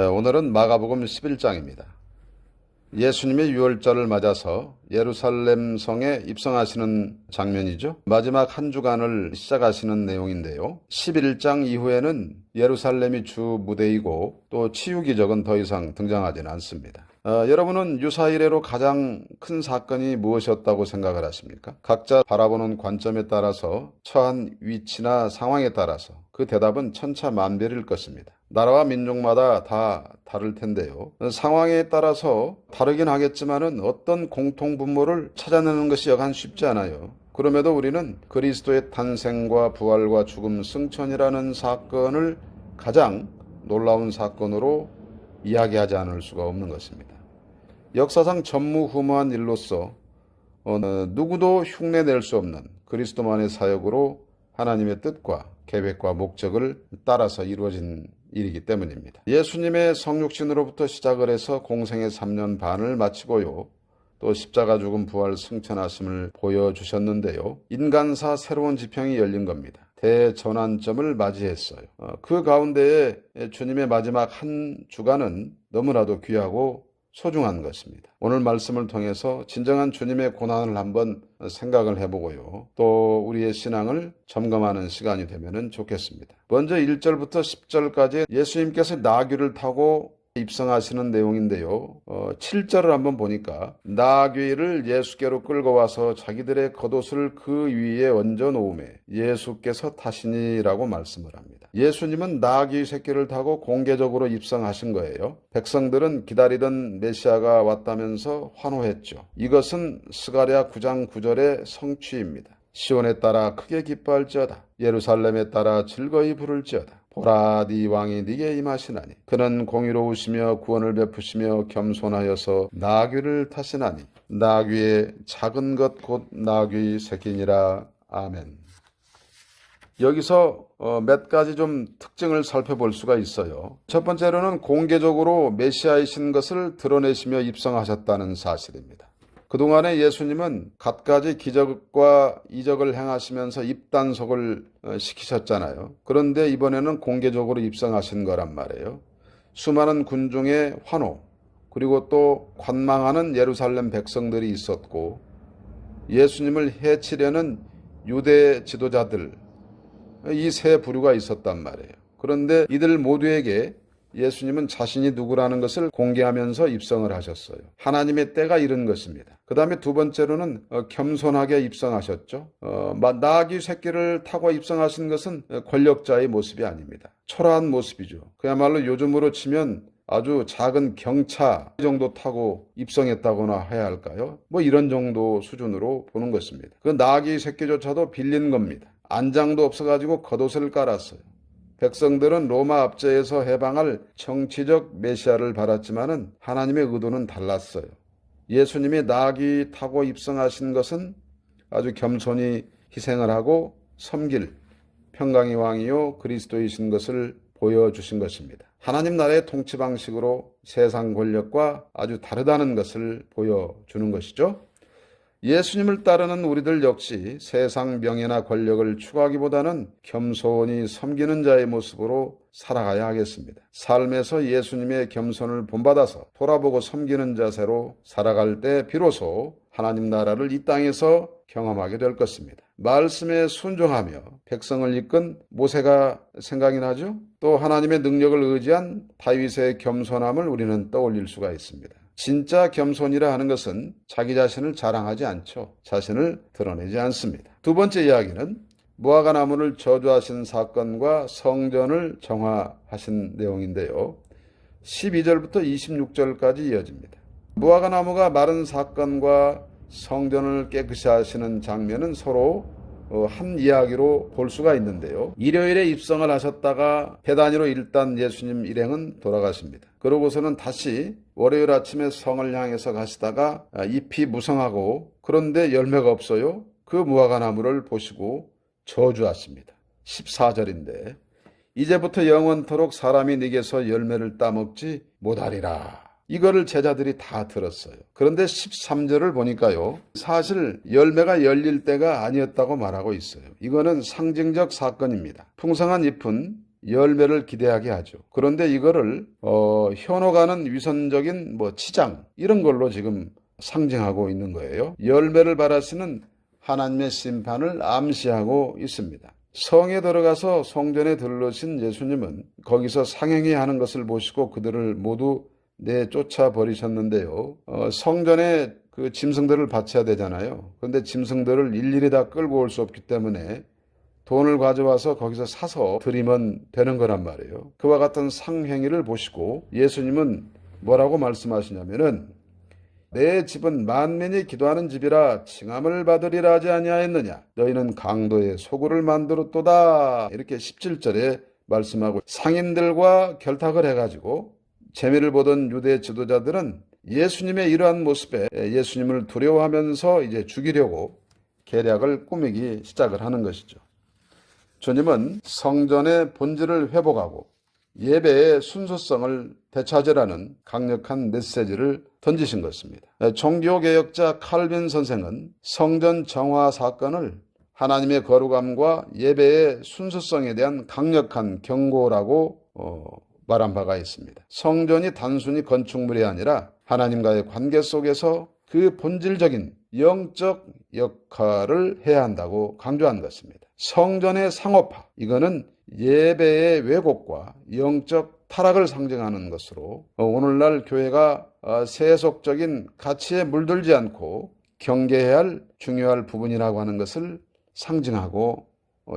오늘은 마가복음 11장입니다. 예수님의 유월절을 맞아서 예루살렘 성에 입성하시는 장면이죠. 마지막 한 주간을 시작하시는 내용인데요. 11장 이후에는 예루살렘이 주 무대이고 또 치유기적은 더 이상 등장하지는 않습니다. 여러분은 유사 이래로 가장 큰 사건이 무엇이었다고 생각을 하십니까? 각자 바라보는 관점에 따라서 처한 위치나 상황에 따라서 그 대답은 천차만별일 것입니다. 나라와 민족마다 다 다를 텐데요. 상황에 따라서 다르긴 하겠지만은 어떤 공통분모를 찾아내는 것이 여간 쉽지 않아요. 그럼에도 우리는 그리스도의 탄생과 부활과 죽음, 승천이라는 사건을 가장 놀라운 사건으로 이야기하지 않을 수가 없는 것입니다. 역사상 전무후무한 일로서 누구도 흉내낼 수 없는 그리스도만의 사역으로 하나님의 뜻과 계획과 목적을 따라서 이루어진 일이기 때문입니다. 예수님의 성육신으로부터 시작을 해서 공생의 3년 반을 마치고요. 또 십자가 죽음 부활 승천하심을 보여주셨는데요. 인간사 새로운 지평이 열린 겁니다. 대전환점을 맞이했어요. 그 가운데에 주님의 마지막 한 주간은 너무나도 귀하고 소중한 것입니다. 오늘 말씀을 통해서 진정한 주님의 고난을 한번 생각을 해보고요. 또 우리의 신앙을 점검하는 시간이 되면 좋겠습니다. 먼저 1절부터 10절까지 예수님께서 나귀를 타고 입성하시는 내용인데요. 7절을 한번 보니까 나귀를 예수께로 끌고 와서 자기들의 겉옷을 그 위에 얹어 놓음에 예수께서 타시니라고 말씀을 합니다. 예수님은 나귀 새끼를 타고 공개적으로 입성하신 거예요. 백성들은 기다리던 메시아가 왔다면서 환호했죠. 이것은 스가랴 9장 9절의 성취입니다. 시온에 따라 크게 기뻐할지어다. 예루살렘에 따라 즐거이 부를지어다. 보라, 네 왕이 네게 임하시나니 그는 공의로우시며 구원을 베푸시며 겸손하여서 나귀를 타시나니 나귀의 작은 것 곧 나귀 새끼니라. 아멘. 여기서 몇 가지 좀 특징을 살펴볼 수가 있어요. 첫 번째로는 공개적으로 메시아이신 것을 드러내시며 입성하셨다는 사실입니다. 그동안에 예수님은 갖가지 기적과 이적을 행하시면서 입단속을 시키셨잖아요. 그런데 이번에는 공개적으로 입성하신 거란 말이에요. 수많은 군중의 환호, 그리고 또 관망하는 예루살렘 백성들이 있었고 예수님을 해치려는 유대 지도자들, 이 세 부류가 있었단 말이에요. 그런데 이들 모두에게 예수님은 자신이 누구라는 것을 공개하면서 입성을 하셨어요. 하나님의 때가 이른 것입니다. 그 다음에 두 번째로는 겸손하게 입성하셨죠. 나귀 새끼를 타고 입성하신 것은 권력자의 모습이 아닙니다. 초라한 모습이죠. 그야말로 요즘으로 치면 아주 작은 경차 정도 타고 입성했다거나 해야 할까요? 이런 정도 수준으로 보는 것입니다. 그 나귀 새끼조차도 빌린 겁니다. 안장도 없어가지고 겉옷을 깔았어요. 백성들은 로마 압제에서 해방할 정치적 메시아를 바랐지만은 하나님의 의도는 달랐어요. 예수님이 나귀 타고 입성하신 것은 아주 겸손히 희생을 하고 섬길 평강의 왕이요 그리스도이신 것을 보여주신 것입니다. 하나님 나라의 통치 방식으로 세상 권력과 아주 다르다는 것을 보여주는 것이죠. 예수님을 따르는 우리들 역시 세상 명예나 권력을 추구하기보다는 겸손히 섬기는 자의 모습으로 살아가야 하겠습니다. 삶에서 예수님의 겸손을 본받아서 돌아보고 섬기는 자세로 살아갈 때 비로소 하나님 나라를 이 땅에서 경험하게 될 것입니다. 말씀에 순종하며 백성을 이끈 모세가 생각이 나죠? 또 하나님의 능력을 의지한 다윗의 겸손함을 우리는 떠올릴 수가 있습니다. 진짜 겸손이라 하는 것은 자기 자신을 자랑하지 않죠. 자신을 드러내지 않습니다. 두 번째 이야기는 무화과나무를 저주하신 사건과 성전을 정화하신 내용인데요. 12절부터 26절까지 이어집니다. 무화과나무가 마른 사건과 성전을 깨끗이 하시는 장면은 서로 한 이야기로 볼 수가 있는데요. 일요일에 입성을 하셨다가 배단위로 일단 예수님 일행은 돌아가십니다. 그러고서는 다시 월요일 아침에 성을 향해서 가시다가 잎이 무성하고 그런데 열매가 없어요. 그 무화과나무를 보시고 저주하십니다. 14절인데 이제부터 영원토록 사람이 네게서 열매를 따먹지 못하리라. 이거를 제자들이 다 들었어요. 그런데 13절을 보니까요. 사실 열매가 열릴 때가 아니었다고 말하고 있어요. 이거는 상징적 사건입니다. 풍성한 잎은 열매를 기대하게 하죠. 그런데 이거를 현혹하는 위선적인 치장 이런 걸로 지금 상징하고 있는 거예요. 열매를 바라시는 하나님의 심판을 암시하고 있습니다. 성에 들어가서 성전에 들르신 예수님은 거기서 상행위 하는 것을 보시고 그들을 모두 내쫓아 버리셨는데요. 성전에 그 짐승들을 바쳐야 되잖아요. 그런데 짐승들을 일일이 다 끌고 올 수 없기 때문에 돈을 가져와서 거기서 사서 드리면 되는 거란 말이에요. 그와 같은 상행위를 보시고 예수님은 뭐라고 말씀하시냐면은 내 집은 만민이 기도하는 집이라 칭함을 받으리라 하지 아니하였느냐. 너희는 강도의 소굴을 만들었도다. 이렇게 17절에 말씀하고 상인들과 결탁을 해가지고 재미를 보던 유대 지도자들은 예수님의 이러한 모습에 예수님을 두려워하면서 이제 죽이려고 계략을 꾸미기 시작을 하는 것이죠. 주님은 성전의 본질을 회복하고 예배의 순수성을 되찾으라는 강력한 메시지를 던지신 것입니다. 종교개혁자 칼빈 선생은 성전 정화 사건을 하나님의 거룩함과 예배의 순수성에 대한 강력한 경고라고 말한 바가 있습니다. 성전이 단순히 건축물이 아니라 하나님과의 관계 속에서 그 본질적인 영적 역할을 해야 한다고 강조한 것입니다. 성전의 상업화, 이거는 예배의 왜곡과 영적 타락을 상징하는 것으로 오늘날 교회가 세속적인 가치에 물들지 않고 경계해야 할 중요한 부분이라고 하는 것을 상징하고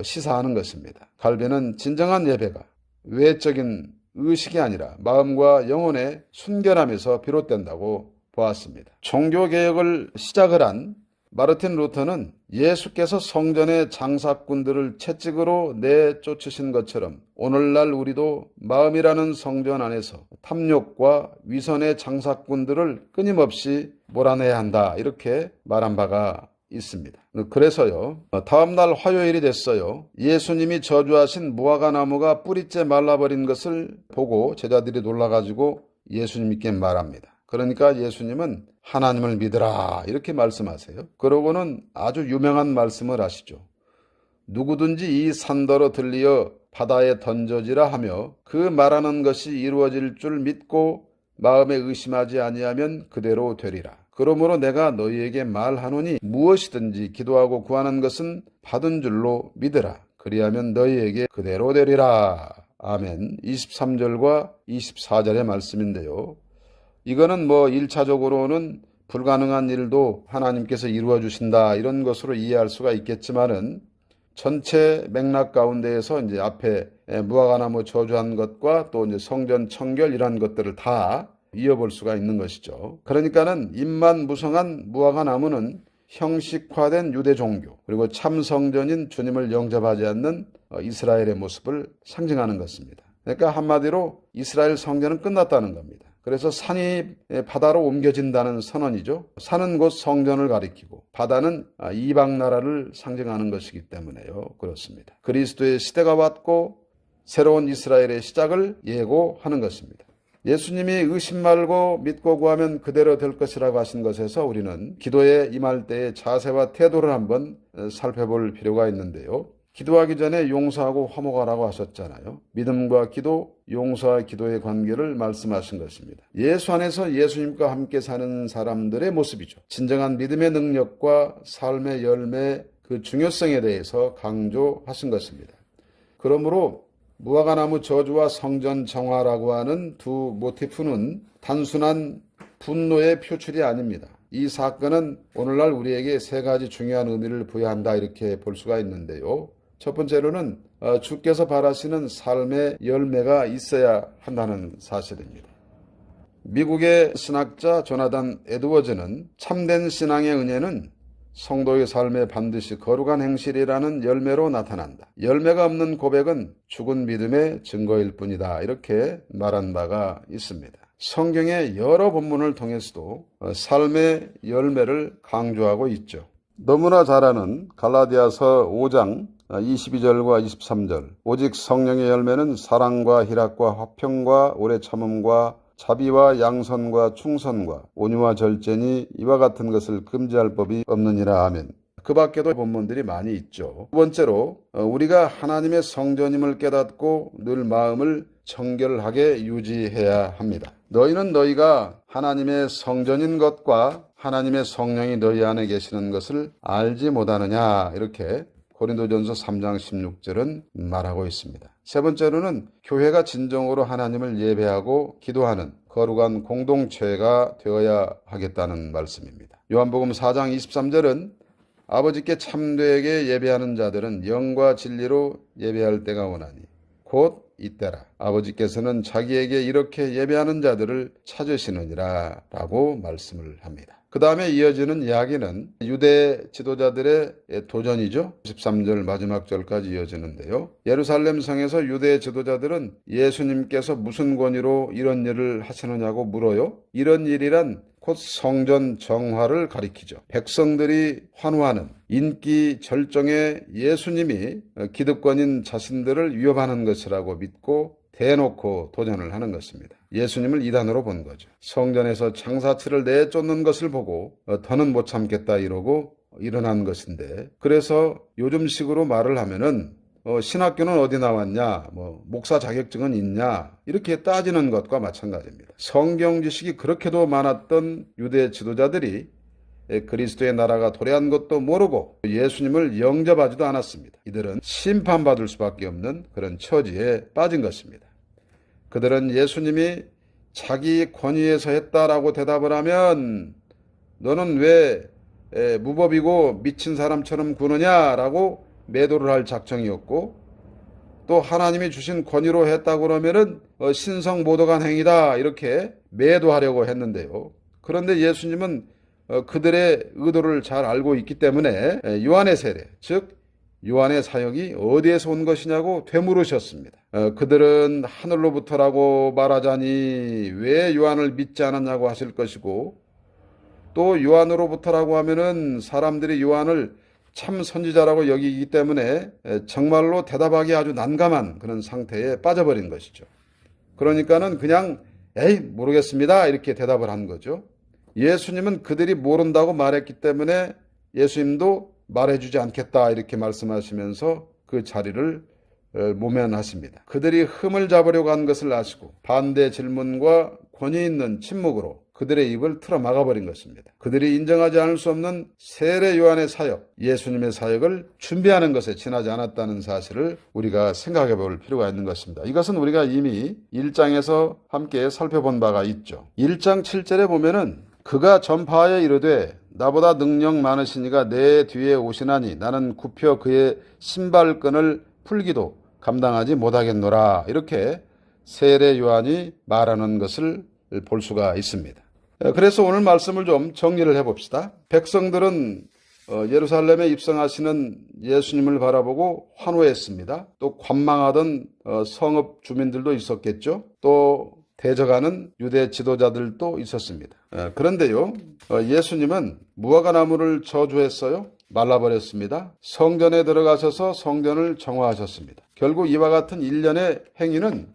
시사하는 것입니다. 칼빈은 진정한 예배가 외적인 의식이 아니라 마음과 영혼의 순결함에서 비롯된다고 보았습니다. 종교개혁을 시작을 한 마르틴 루터는 예수께서 성전의 장사꾼들을 채찍으로 내쫓으신 것처럼 오늘날 우리도 마음이라는 성전 안에서 탐욕과 위선의 장사꾼들을 끊임없이 몰아내야 한다, 이렇게 말한 바가 있습니다. 그래서요, 다음날 화요일이 됐어요. 예수님이 저주하신 무화과 나무가 뿌리째 말라버린 것을 보고 제자들이 놀라가지고 예수님께 말합니다. 그러니까 예수님은 하나님을 믿으라 이렇게 말씀하세요. 그러고는 아주 유명한 말씀을 하시죠. 누구든지 이 산더러 들리어 바다에 던져지라 하며 그 말하는 것이 이루어질 줄 믿고 마음에 의심하지 아니하면 그대로 되리라. 그러므로 내가 너희에게 말하노니 무엇이든지 기도하고 구하는 것은 받은 줄로 믿으라. 그리하면 너희에게 그대로 되리라. 아멘. 23절과 24절의 말씀인데요. 이거는 1차적으로는 불가능한 일도 하나님께서 이루어 주신다 이런 것으로 이해할 수가 있겠지만은 전체 맥락 가운데에서 이제 앞에 무화과나무 저주한 것과 또 이제 성전 청결 이런 것들을 다 이어볼 수가 있는 것이죠. 그러니까는 입만 무성한 무화과나무는 형식화된 유대 종교 그리고 참 성전인 주님을 영접하지 않는 이스라엘의 모습을 상징하는 것입니다. 그러니까 한마디로 이스라엘 성전은 끝났다는 겁니다. 그래서 산이 바다로 옮겨진다는 선언이죠. 산은 곧 성전을 가리키고 바다는 이방 나라를 상징하는 것이기 때문에요. 그렇습니다. 그리스도의 시대가 왔고 새로운 이스라엘의 시작을 예고하는 것입니다. 예수님이 의심 말고 믿고 구하면 그대로 될 것이라고 하신 것에서 우리는 기도에 임할 때의 자세와 태도를 한번 살펴볼 필요가 있는데요. 기도하기 전에 용서하고 화목하라고 하셨잖아요. 믿음과 기도, 용서와 기도의 관계를 말씀하신 것입니다. 예수 안에서 예수님과 함께 사는 사람들의 모습이죠. 진정한 믿음의 능력과 삶의 열매, 그 중요성에 대해서 강조하신 것입니다. 그러므로 무화과나무 저주와 성전 정화라고 하는 두 모티프는 단순한 분노의 표출이 아닙니다. 이 사건은 오늘날 우리에게 세 가지 중요한 의미를 부여한다 이렇게 볼 수가 있는데요. 첫 번째로는 주께서 바라시는 삶의 열매가 있어야 한다는 사실입니다. 미국의 신학자 조나단 에드워즈는 참된 신앙의 은혜는 성도의 삶에 반드시 거룩한 행실이라는 열매로 나타난다. 열매가 없는 고백은 죽은 믿음의 증거일 뿐이다. 이렇게 말한 바가 있습니다. 성경의 여러 본문을 통해서도 삶의 열매를 강조하고 있죠. 너무나 잘 아는 갈라디아서 5장 22절과 23절 오직 성령의 열매는 사랑과 희락과 화평과 오래 참음과 자비와 양선과 충선과 온유와 절제니 이와 같은 것을 금지할 법이 없느니라 하면 그 밖에도 본문들이 많이 있죠. 두 번째로 우리가 하나님의 성전임을 깨닫고 늘 마음을 정결하게 유지해야 합니다. 너희는 너희가 하나님의 성전인 것과 하나님의 성령이 너희 안에 계시는 것을 알지 못하느냐, 이렇게 고린도전서 3장 16절은 말하고 있습니다. 세 번째로는 교회가 진정으로 하나님을 예배하고 기도하는 거룩한 공동체가 되어야 하겠다는 말씀입니다. 요한복음 4장 23절은 아버지께 참되게 예배하는 자들은 영과 진리로 예배할 때가 오나니 곧 이때라. 아버지께서는 자기에게 이렇게 예배하는 자들을 찾으시느니라 라고 말씀을 합니다. 그 다음에 이어지는 이야기는 유대 지도자들의 도전이죠. 13절 마지막 절까지 이어지는데요. 예루살렘 성에서 유대 지도자들은 예수님께서 무슨 권위로 이런 일을 하시느냐고 물어요. 이런 일이란 곧 성전 정화를 가리키죠. 백성들이 환호하는 인기 절정의 예수님이 기득권인 자신들을 위협하는 것이라고 믿고 대놓고 도전을 하는 것입니다. 예수님을 이단으로 본 거죠. 성전에서 장사치를 내쫓는 것을 보고 더는 못 참겠다 이러고 일어난 것인데, 그래서 요즘식으로 말을 하면은 신학교는 어디 나왔냐, 목사 자격증은 있냐, 이렇게 따지는 것과 마찬가지입니다. 성경 지식이 그렇게도 많았던 유대 지도자들이 그리스도의 나라가 도래한 것도 모르고 예수님을 영접하지도 않았습니다. 이들은 심판받을 수밖에 없는 그런 처지에 빠진 것입니다. 그들은 예수님이 자기 권위에서 했다라고 대답을 하면 너는 왜 무법이고 미친 사람처럼 구느냐라고 매도를 할 작정이었고, 또 하나님이 주신 권위로 했다고 그러면은 신성모독한 행위다 이렇게 매도하려고 했는데요. 그런데 예수님은 그들의 의도를 잘 알고 있기 때문에 요한의 세례, 즉 요한의 사역이 어디에서 온 것이냐고 되물으셨습니다. 그들은 하늘로부터라고 말하자니 왜 요한을 믿지 않았냐고 하실 것이고, 또 요한으로부터라고 하면은 사람들이 요한을 참 선지자라고 여기기 때문에 정말로 대답하기 아주 난감한 그런 상태에 빠져버린 것이죠. 그러니까는 그냥 에이 모르겠습니다 이렇게 대답을 한 거죠. 예수님은 그들이 모른다고 말했기 때문에 예수님도 말해주지 않겠다 이렇게 말씀하시면서 그 자리를 모면하십니다. 그들이 흠을 잡으려고 한 것을 아시고 반대 질문과 권위 있는 침묵으로 그들의 입을 틀어 막아버린 것입니다. 그들이 인정하지 않을 수 없는 세례 요한의 사역, 예수님의 사역을 준비하는 것에 지나지 않았다는 사실을 우리가 생각해 볼 필요가 있는 것입니다. 이것은 우리가 이미 1장에서 함께 살펴본 바가 있죠. 1장 7절에 보면은 그가 전파하여 이르되 나보다 능력 많으시니가 내 뒤에 오시나니 나는 굽혀 그의 신발끈을 풀기도 감당하지 못하겠노라, 이렇게 세례 요한이 말하는 것을 볼 수가 있습니다. 그래서 오늘 말씀을 좀 정리를 해봅시다. 백성들은 예루살렘에 입성하시는 예수님을 바라보고 환호했습니다. 또 관망하던 성읍 주민들도 있었겠죠. 또 대적하는 유대 지도자들도 있었습니다. 그런데요, 예수님은 무화과 나무를 저주했어요. 말라버렸습니다. 성전에 들어가셔서 성전을 정화하셨습니다. 결국 이와 같은 일련의 행위는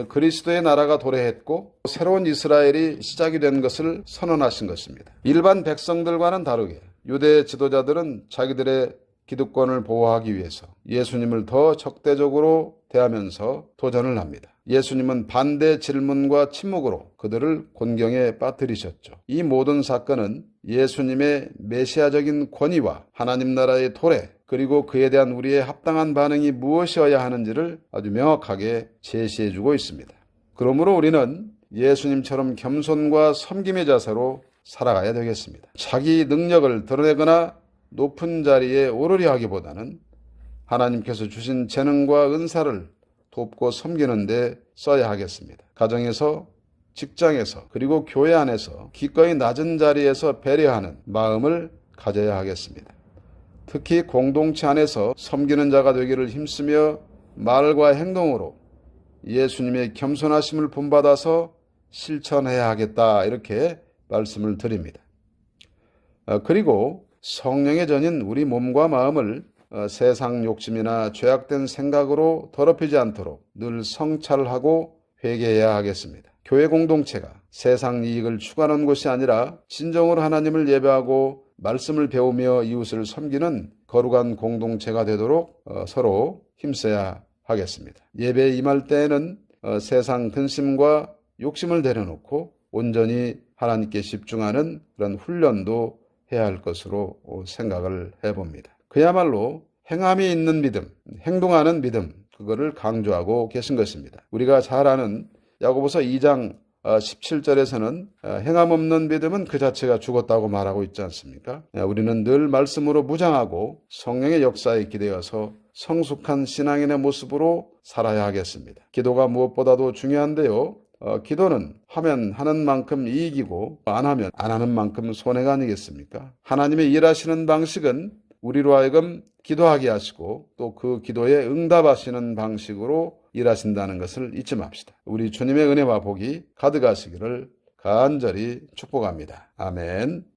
그리스도의 나라가 도래했고 새로운 이스라엘이 시작이 된 것을 선언하신 것입니다. 일반 백성들과는 다르게 유대 지도자들은 자기들의 기득권을 보호하기 위해서 예수님을 더 적대적으로 대하면서 도전을 합니다. 예수님은 반대 질문과 침묵으로 그들을 곤경에 빠뜨리셨죠. 이 모든 사건은 예수님의 메시아적인 권위와 하나님 나라의 도래, 그리고 그에 대한 우리의 합당한 반응이 무엇이어야 하는지를 아주 명확하게 제시해주고 있습니다. 그러므로 우리는 예수님처럼 겸손과 섬김의 자세로 살아가야 되겠습니다. 자기 능력을 드러내거나 높은 자리에 오르려 하기보다는 하나님께서 주신 재능과 은사를 돕고 섬기는 데 써야 하겠습니다. 가정에서, 직장에서, 그리고 교회 안에서 기꺼이 낮은 자리에서 배려하는 마음을 가져야 하겠습니다. 특히 공동체 안에서 섬기는 자가 되기를 힘쓰며 말과 행동으로 예수님의 겸손하심을 본받아서 실천해야 하겠다, 이렇게 말씀을 드립니다. 그리고 성령의 전인 우리 몸과 마음을 세상 욕심이나 죄악된 생각으로 더럽히지 않도록 늘 성찰하고 회개해야 하겠습니다. 교회 공동체가 세상 이익을 추구하는 곳이 아니라 진정으로 하나님을 예배하고 말씀을 배우며 이웃을 섬기는 거룩한 공동체가 되도록 서로 힘써야 하겠습니다. 예배에 임할 때에는 세상 근심과 욕심을 내려놓고 온전히 하나님께 집중하는 그런 훈련도 해야 할 것으로 생각을 해봅니다. 그야말로 행함이 있는 믿음, 행동하는 믿음, 그거를 강조하고 계신 것입니다. 우리가 잘 아는 야고보서 2장 17절에서는 행함 없는 믿음은 그 자체가 죽었다고 말하고 있지 않습니까? 우리는 늘 말씀으로 무장하고 성령의 역사에 기대어서 성숙한 신앙인의 모습으로 살아야 하겠습니다. 기도가 무엇보다도 중요한데요. 기도는 하면 하는 만큼 이익이고 안 하면 안 하는 만큼 손해가 아니겠습니까? 하나님의 일하시는 방식은 우리로 하여금 기도하게 하시고 또 그 기도에 응답하시는 방식으로 일하신다는 것을 잊지 맙시다. 우리 주님의 은혜와 복이 가득하시기를 간절히 축복합니다. 아멘.